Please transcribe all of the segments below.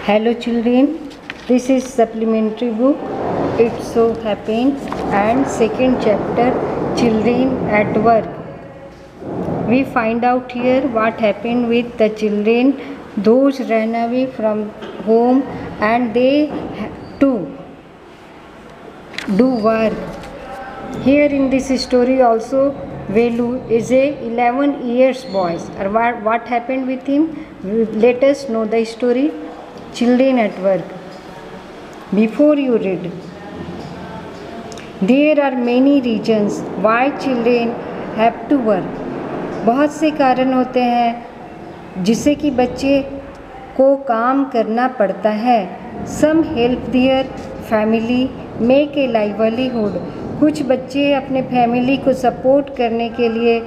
Hello children, this is supplementary book. It so happens and second chapter, children at work. We find out here what happened with the children, those ran away from home and they to do work. Here in this story also, Velu is a 11 years boy. What happened with him? Let us know the story. Children at work. Before you read, there are many reasons why children have to work. बहुत से कारण होते हैं जिससे कि बच्चे को काम करना पड़ता है. Some help their family make a livelihood. कुछ बच्चे अपने फैमिली को सपोर्ट करने के लिए,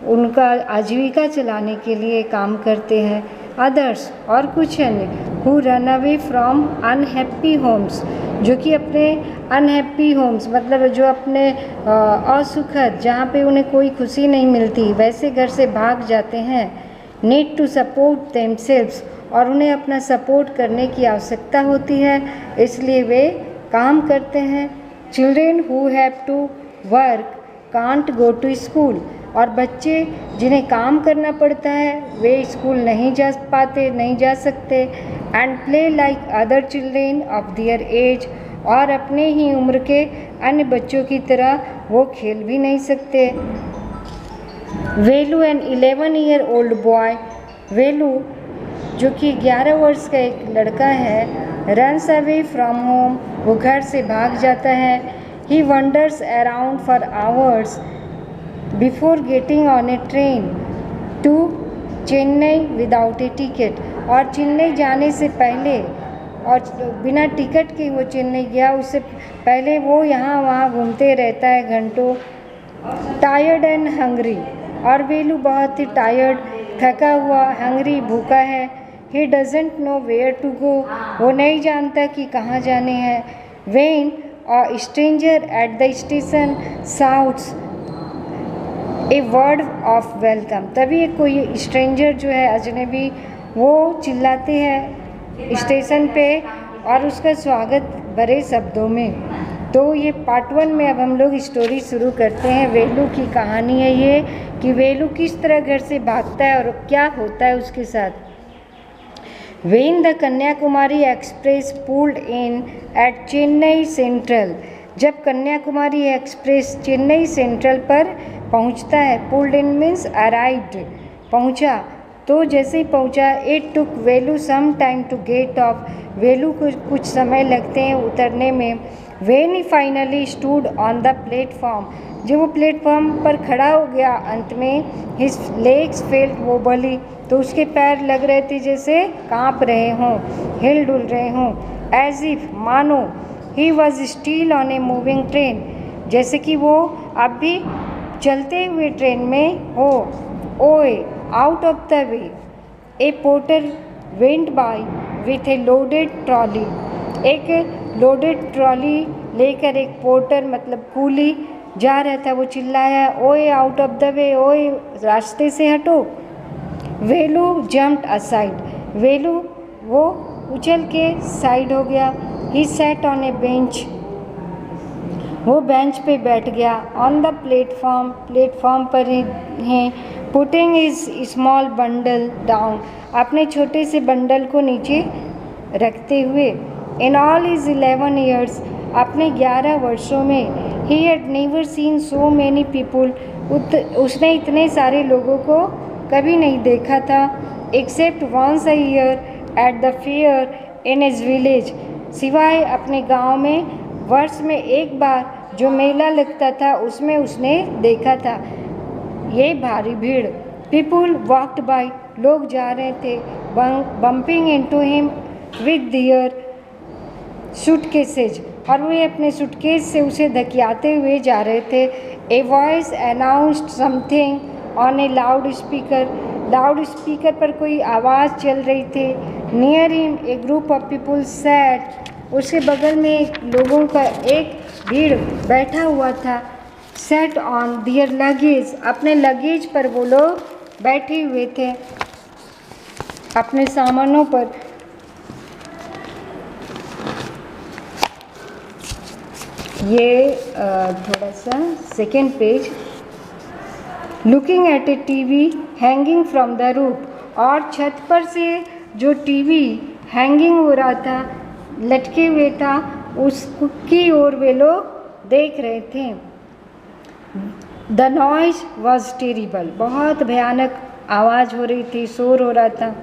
उनका आजीविका चलाने के लिए काम करते हैं. अदर्स और कुछ अन्य who run away from unhappy homes, जो कि अपने अनहैप्पी होम्स मतलब जो अपने असुखद, जहाँ पे उन्हें कोई खुशी नहीं मिलती, वैसे घर से भाग जाते हैं. नीड टू सपोर्ट देमसेल्व्स, और उन्हें अपना सपोर्ट करने की आवश्यकता होती है, इसलिए वे काम करते हैं. Children who have to work can't go to school, और बच्चे जिन्हें काम करना पड़ता है वे स्कूल नहीं जा पाते, नहीं जा सकते. And play like other children of their age, और अपने ही उम्र के अन्य बच्चों की तरह वो खेल भी नहीं सकते. वेलू एन 11 ईयर ओल्ड बॉय, वेलू जो कि 11 वर्ष का एक लड़का है, रन्स अवे फ्रॉम होम, वो घर से भाग जाता है. He wanders around for hours before getting on a train to Chennai without a ticket, और चेन्नई जाने से पहले और बिना टिकट के वो चेन्नई गया, उससे पहले वो यहाँ वहाँ घूमते रहता है घंटों. टायर्ड एंड हंग्री, और वेलू बहुत ही टायर्ड, थका हुआ, हंग्री भूखा है. He doesn't know where to go, वो नहीं जानता कि कहाँ जाने हैं. When a stranger at the station shouts a word of welcome, तभी कोई स्ट्रेंजर जो है अजनबी, वो चिल्लाते हैं स्टेशन पे और उसका स्वागत भरे शब्दों में. तो ये पार्ट 1 में अब हम लोग स्टोरी शुरू करते हैं. वेलू की कहानी है ये कि वेलू किस तरह घर से भागता है और क्या होता है उसके साथ. When the Kanyakumari Express pulled in at Chennai Central, जब कन्याकुमारी एक्सप्रेस चेन्नई सेंट्रल पर पहुंचता है, पुल्ड इन मीन्स अराइव्ड, पहुंचा. तो जैसे ही पहुंचा, it took Velu some time to get off, Velu को कुछ समय लगते हैं उतरने में. When he finally stood on the platform, जब वो प्लेटफॉर्म पर खड़ा हो गया अंत में, हिज लेग्स फेल्ट वोबली, तो उसके पैर लग रहे थे जैसे काँप रहे हों, हिल डुल रहे हों. एज इफ, मानो, ही was still on a moving train, जैसे कि वो अब भी चलते हुए ट्रेन में हो. ओए out of the way, A porter went by with A loaded trolley, एक लोडेड ट्रॉली लेकर एक पोर्टर मतलब कूली जा रहा था. वो चिल्लाया, ओए आउट ऑफ द वे, ओए रास्ते से हटो. वेलू जम्प्ड असाइड, वेलू वो उछल के साइड हो गया. He sat on A bench, वो बेंच पे बैठ गया. ऑन द प्लेटफॉर्म, प्लेटफॉर्म पर हैं. Putting his small bundle down, अपने छोटे से बंडल को नीचे रखते हुए. इन ऑल इज 11 ईयर्स, अपने 11 वर्षों में, he had never seen so many people, उसने इतने सारे लोगों को कभी नहीं देखा था. Except once a year at the fair in his village, सिवाय अपने गांव में वर्ष में एक बार जो मेला लगता था उसमें उसने देखा था. ये भारी भीड़. पीपुल वॉक्ड बाय, लोग जा रहे थे. Bumping into him with their suitcases, और वे अपने सूटकेस से उसे धकियाते हुए जा रहे थे. A voice announced something on a loud speaker, loud speaker पर कोई आवाज़ चल रही थी. Near him a group of people sat, उसके बगल में लोगों का एक भीड़ बैठा हुआ था. सेट ऑन दियर लगेज, अपने लगेज पर वो लोग बैठे हुए थे, अपने सामानों पर. ये थोड़ा सा second page. Looking at A TV hanging from the roof, और छत पर से जो टीवी हैंगिंग हो रहा था, लटके हुए था, उसकी ओर वे लोग देख रहे थे। द नॉइज वॉज टेरिबल, बहुत भयानक आवाज़ हो रही थी, शोर हो रहा था।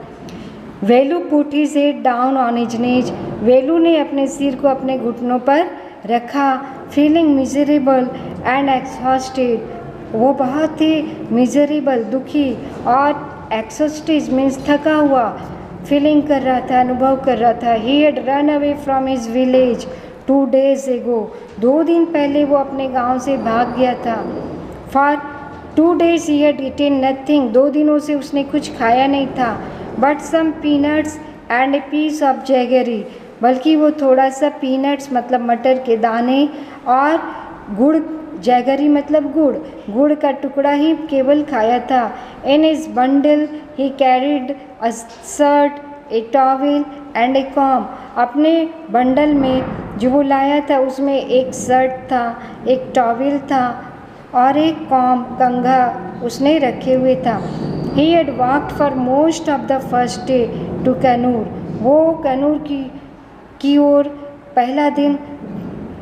Velu put his head down on his knees, Velu ने अपने सिर को अपने घुटनों पर रखा। फीलिंग मिजरेबल एंड एक्सहॉस्टेड, वो बहुत ही मिजरेबल, दुखी, और एक्सहॉस्टेड मीन्स थका हुआ फीलिंग कर रहा था, अनुभव कर रहा था। He had run away from his village 2 days ago, 2 दिन पहले वो अपने गांव से भाग गया था। For 2 days he had eaten nothing, 2 दिनों से उसने कुछ खाया नहीं था। But some peanuts and a piece of jaggery, बल्कि वो थोड़ा सा पीनट्स मतलब मटर के दाने और गुड़, जैगरी मतलब गुड़, गुड़ का टुकड़ा ही केवल खाया था। In his bundle he carried a shirt, A towel and A com, अपने बंडल में जो वो लाया था उसमें एक शर्ट था, एक टॉवेल था और एक कॉम, कंघा उसने रखे हुए था। He had walked for most of the first day to Kannur, वो कन्नूर की ओर पहला दिन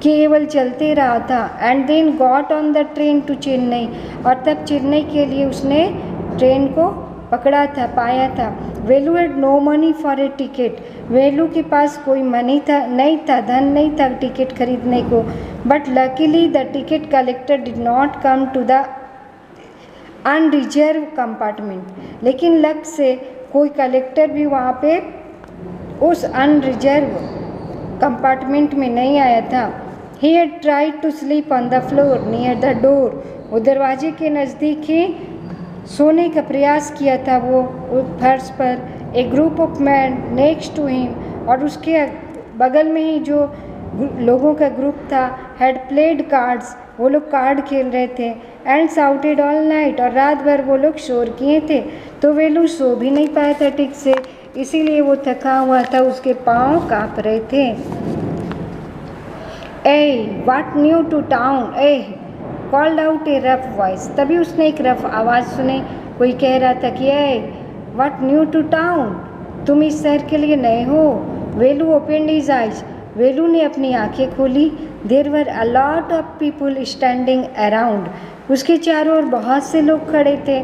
केवल चलते रहा था। And then got on the train to Chennai, और तब चेन्नई के लिए उसने ट्रेन को पकड़ा था, पाया था। Velu had no money for a ticket, Velu के पास कोई मनी था नहीं था, धन नहीं था टिकट खरीदने को। But luckily the ticket collector did not come to the unreserved compartment, लेकिन लक से कोई कलेक्टर भी वहाँ पे उस अनरिजर्व कंपार्टमेंट में नहीं आया था। He had tried to sleep on the floor near the door, वो दरवाजे के नज़दीक ही सोने का प्रयास किया था वो फर्श पर। A group of man next to him, और उसके बगल में ही जो लोगों का ग्रुप था, हैड प्लेड कार्ड्स, वो लोग कार्ड खेल रहे थे। एंड साउटेड ऑल नाइट, और रात भर वो लोग शोर किए थे। तो वेलू सो भी नहीं पाया था ठीक से, इसीलिए वो थका हुआ था, उसके पाँव काँप रहे थे। Eh what new to town, a called out a rough voice, तभी उसने एक रफ आवाज़ सुनी, कोई कह रहा था कि a what new to town, तुम इस शहर के लिए नए हो। Velu opened his eyes, Velu ने अपनी आंखें खोली। There were a lot of people standing around, उसके चारों ओर बहुत से लोग खड़े थे।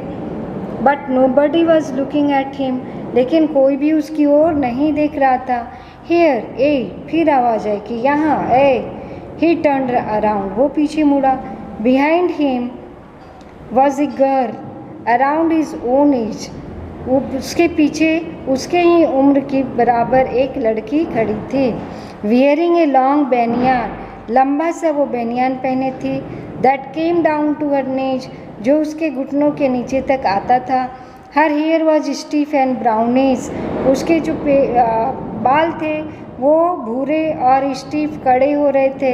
But nobody was looking at him, लेकिन कोई भी उसकी ओर नहीं देख रहा था। हियर, ए, फिर आवाज़ आई कि यहाँ, ए। ही टर्न अराउंड, वो पीछे मुड़ा। Behind him was a girl around his own age, वो उसके पीछे उसके ही उम्र की बराबर एक लड़की खड़ी थी। वियरिंग ए लॉन्ग बैनियान, लंबा सा वो बैनियान पहने थी। That came down to her knees, जो उसके घुटनों के नीचे तक आता था। Her hair was stiff and brownish, उसके जो बाल थे वो भूरे और स्टीफ कड़े हो रहे थे।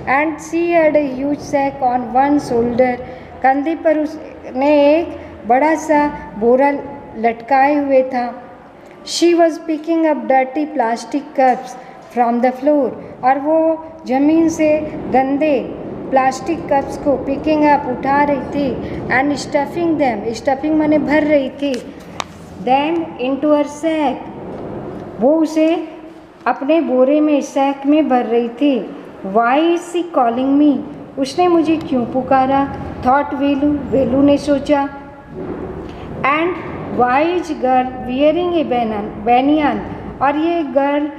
And she had a huge sack on one shoulder, कंधे पर उसने एक बड़ा सा बोरा लटकाए हुए था। She was picking up dirty plastic cups from the floor, और वो ज़मीन से गंदे प्लास्टिक कप्स को पिकिंग अप उठा रही थी। एंड स्टफिंग देम, स्टफिंग माने भर रही थी, देम इनटू हर सैक, वो उसे अपने बोरे में सैक में भर रही थी। Why is she calling me, उसने मुझे क्यों पुकारा, थॉट वेलू, वेलू ने सोचा। And why's girl wearing a banian, और ये गर्ल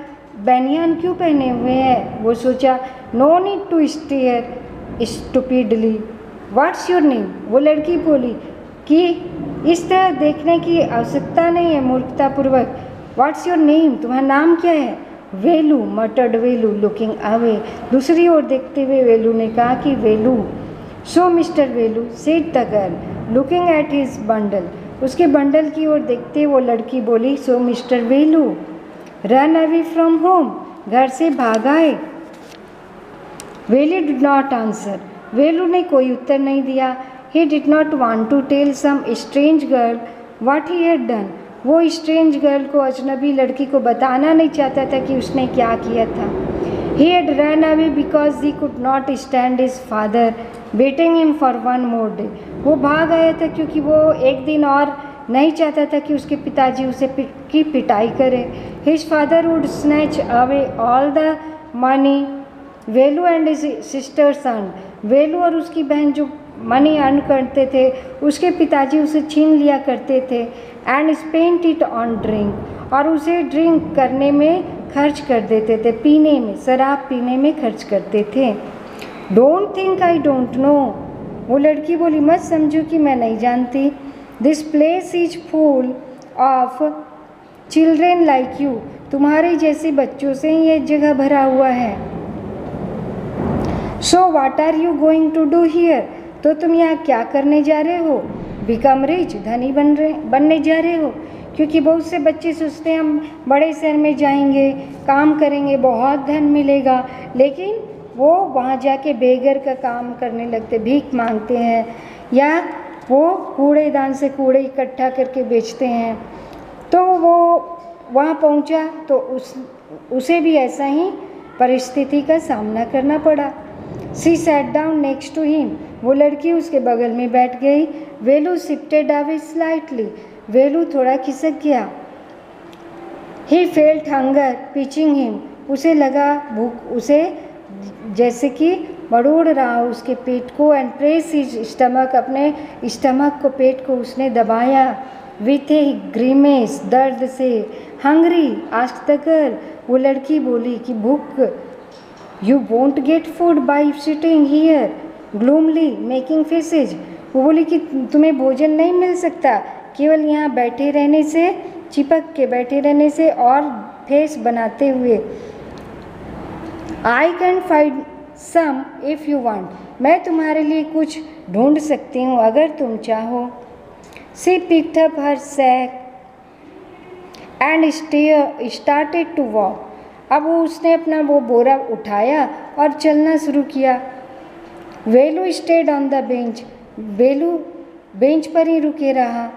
बैनियान क्यों पहने हुए हैं, वो सोचा। No need to stare stupidly, what's your name, वो लड़की बोली कि इस तरह देखने की आवश्यकता नहीं है मूर्खतापूर्वक। व्हाट्स योर नेम, तुम्हारा नाम क्या है। वेलू, मटर्ड वेलू, लुकिंग अवे, दूसरी ओर देखते हुए वेलू ने कहा कि Velu. So mister Velu, said the girl looking at his bundle, उसके बंडल की ओर देखते वो लड़की बोली। So mister Velu run away from home, घर से भाग आए। Velu did not answer, Velu ने कोई उत्तर नहीं दिया। He did not want to tell some strange girl what he had done, वो स्ट्रेंज गर्ल को, अजनबी लड़की को बताना नहीं चाहता था कि उसने क्या किया था। He had run away because he could not stand his father beating him for one more day. वो भाग आया था क्योंकि वो एक दिन और नहीं चाहता था कि उसके पिताजी उसे की पिटाई करें. His father would snatch away all the money Velu and his sisters earn. Velu और उसकी बहन जो मनी अर्न करते थे उसके पिताजी उसे छीन लिया करते थे. And spent it on drink, और उसे ड्रिंक करने में खर्च कर देते थे, पीने में, शराब पीने में खर्च करते थे. Don't think I don't know. वो लड़की बोली मत समझो कि मैं नहीं जानती. This place is full of children like you. तुम्हारे जैसे बच्चों से ये जगह भरा हुआ है. So what are you going to do here. तो तुम यहाँ क्या करने जा रहे हो. बिकम रिच, धनी बनने जा रहे हो. क्योंकि बहुत से बच्चे सोचते हैं हम बड़े शहर में जाएंगे, काम करेंगे, बहुत धन मिलेगा, लेकिन वो वहाँ जाके बेगर का काम करने लगते, भीख मांगते हैं, या वो कूड़ेदान से कूड़े इकट्ठा करके बेचते हैं. तो वो वहाँ पहुँचा तो उसे भी ऐसा ही परिस्थिति का सामना करना पड़ा. She sat down next to him. वो लड़की उसके बगल में बैठ गई. Velu shifted away slightly. Velu थोड़ा खिसक गया. He felt hunger pinching him. उसे लगा भूख उसे जैसे कि मरोड़ रहा उसके पेट को. And press his stomach. अपने स्टमक को, पेट को उसने दबाया. विथ ए ग्रीमेस, दर्द से. Hungry asked the girl. वो लड़की बोली कि भूख. You won't get food by sitting here glumly making faces. वो बोली कि तुम्हें भोजन नहीं मिल सकता केवल यहाँ बैठे रहने से, चिपक के बैठे रहने से और फेस बनाते हुए. I can find some if you want. मैं तुम्हारे लिए कुछ ढूंढ सकती हूँ अगर तुम चाहो. She picked up her sack and started to walk. अब उसने अपना वो बोरा उठाया और चलना शुरू किया. Velu stayed on the bench. Velu bench पर ही रुके रहा.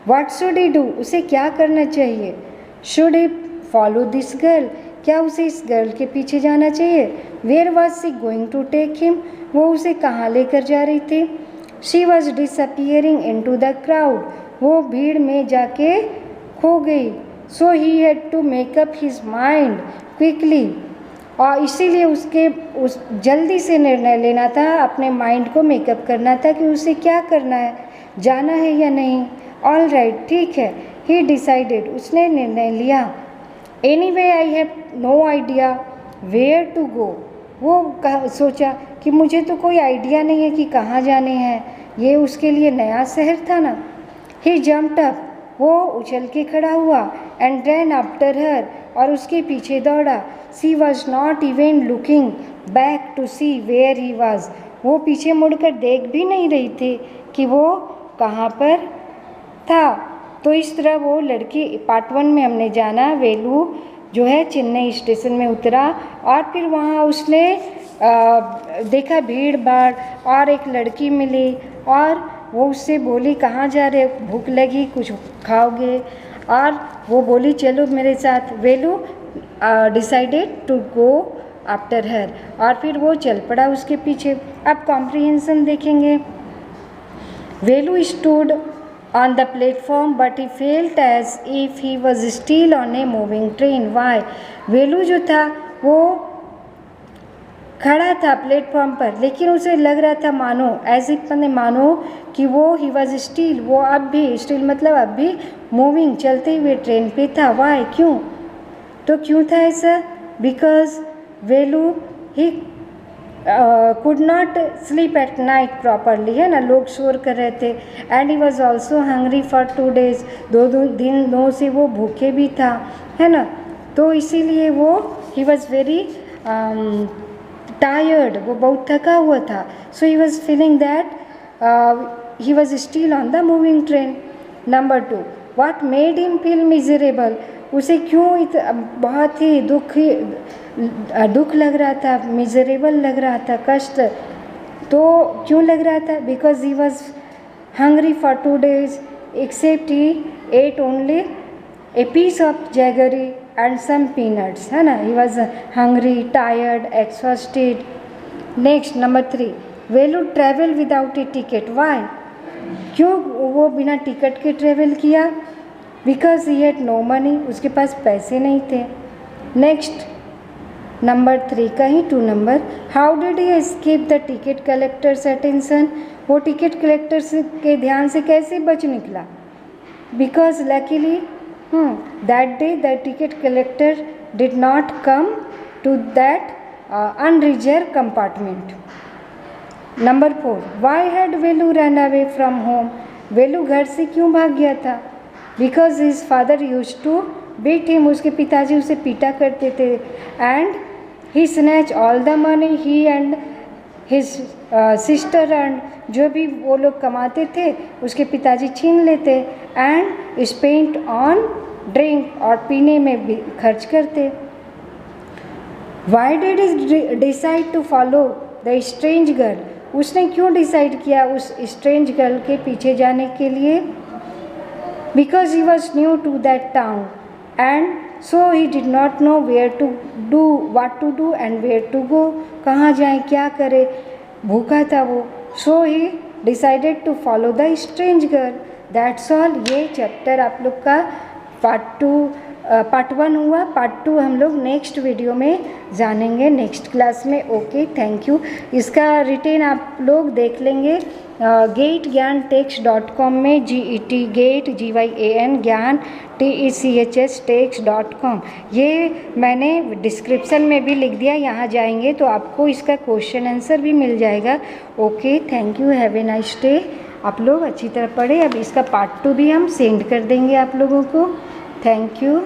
What should he do. उसे क्या करना चाहिए. Should he follow this girl. क्या उसे इस गर्ल के पीछे जाना चाहिए. Where was she going to take him. वो उसे कहाँ लेकर जा रही थी. She was disappearing in to the crowd. वो भीड़ में जाके खो गई. So he had to make up his mind quickly. और इसीलिए उसके उस जल्दी से निर्णय लेना था, अपने माइंड को मेकअप करना था कि उसे क्या करना है, जाना है या नहीं. ऑल राइट, ठीक है. He decided. उसने निर्णय लिया. Anyway I have no idea where to go. वो सोचा कि मुझे तो कोई आइडिया नहीं है कि कहाँ जाने हैं. ये उसके लिए नया शहर था ना. He jumped up. वो उछल के खड़ा हुआ. And ran after her. और उसके पीछे दौड़ा. She was not even looking back to see where he was. वो पीछे मुड़कर देख भी नहीं रही थी कि वो कहाँ पर था. तो इस तरह वो लड़की, पार्ट 1 में हमने जाना वेलू जो है चेन्नई स्टेशन में उतरा और फिर वहाँ उसने देखा भीड़ भाड़ और एक लड़की मिली और वो उससे बोली कहाँ जा रहे, भूख लगी कुछ खाओगे. और वो बोली चलो मेरे साथ. Velu decided to go after her. और फिर वो चल पड़ा उसके पीछे. अब कॉम्प्रिहेंशन देखेंगे. वेलू stood on the platform but he felt as if he was still on a moving train. Why? वेलू जो था वो खड़ा था प्लेटफॉर्म पर, लेकिन उसे लग रहा था मानो, एज इफ मानो कि वो ही वॉज स्टिल, वो अब भी, स्टिल मतलब अब भी मूविंग, चलते हुए ट्रेन पे था. वाई, क्यों. तो क्यों था ऐसा. Because Velu he could not sleep at night properly, है ना, लोग शोर कर रहे थे. And he was also hungry for 2 days. 2 दिनों से वो भूखे भी था, है ना. तो इसीलिए वो ही वॉज वेरी टायर्ड, वो बहुत थका हुआ था. So he was feeling that he was still on the moving train. Number 2, what made him feel miserable. उसे क्यों बहुत ही दुख लग रहा था, मिजरेबल लग रहा था, कष्ट. तो क्यों लग रहा था. Because he was hungry for 2 days except he ate only a piece of jaggery and some peanuts, है ना. He was hungry, tired, exhausted. Next number 3, Velu travel without a ticket. Why? क्यों वो बिना टिकट के ट्रेवल किया? Because he had no money, उसके पास पैसे नहीं थे. नेक्स्ट नंबर 3 का ही 2 number, how did he escape the ticket collector's attention. वो टिकट कलेक्टर्स के ध्यान से कैसे बच निकला? Because luckily that day the ticket collector did not come to that unreserved compartment. Number 4, why had Velu run away from home. Velu घर से क्यों भाग गया था? Because his father use to beat him, उसके पिताजी उसे पीटा करते थे. And he snatch all the money he and his sister and, जो भी वो लोग कमाते थे उसके पिताजी छीन लेते. एंड स्पेंट ऑन ड्रिंक, और पीने में भी खर्च करते. Why did he decide to follow the strange girl. उसने क्यों डिसाइड किया उस स्ट्रेंज गर्ल के पीछे जाने के लिए? Because he was new to that town and so he did not know where to do, what to do and where to go. कहाँ जाए, क्या करे, भूखा था वो. So he decided to follow the strange girl. That's all. ये chapter आप लोग का पार्ट 1 हुआ. पार्ट 2 हम लोग नेक्स्ट वीडियो में जानेंगे, नेक्स्ट क्लास में. Okay, thank you. इसका रिटेन आप लोग देख लेंगे GATE-GYAN-TEXT.com में. GET GATE GYAN ज्ञान TECHS-TEXT.com. ये मैंने डिस्क्रिप्शन में भी लिख दिया, यहाँ जाएंगे तो आपको इसका क्वेश्चन आंसर भी मिल जाएगा. Okay, thank you, have a nice day. आप लोग अच्छी तरह पढ़े. अब इसका पार्ट 2 भी हम सेंड कर देंगे आप लोगों को. Thank you.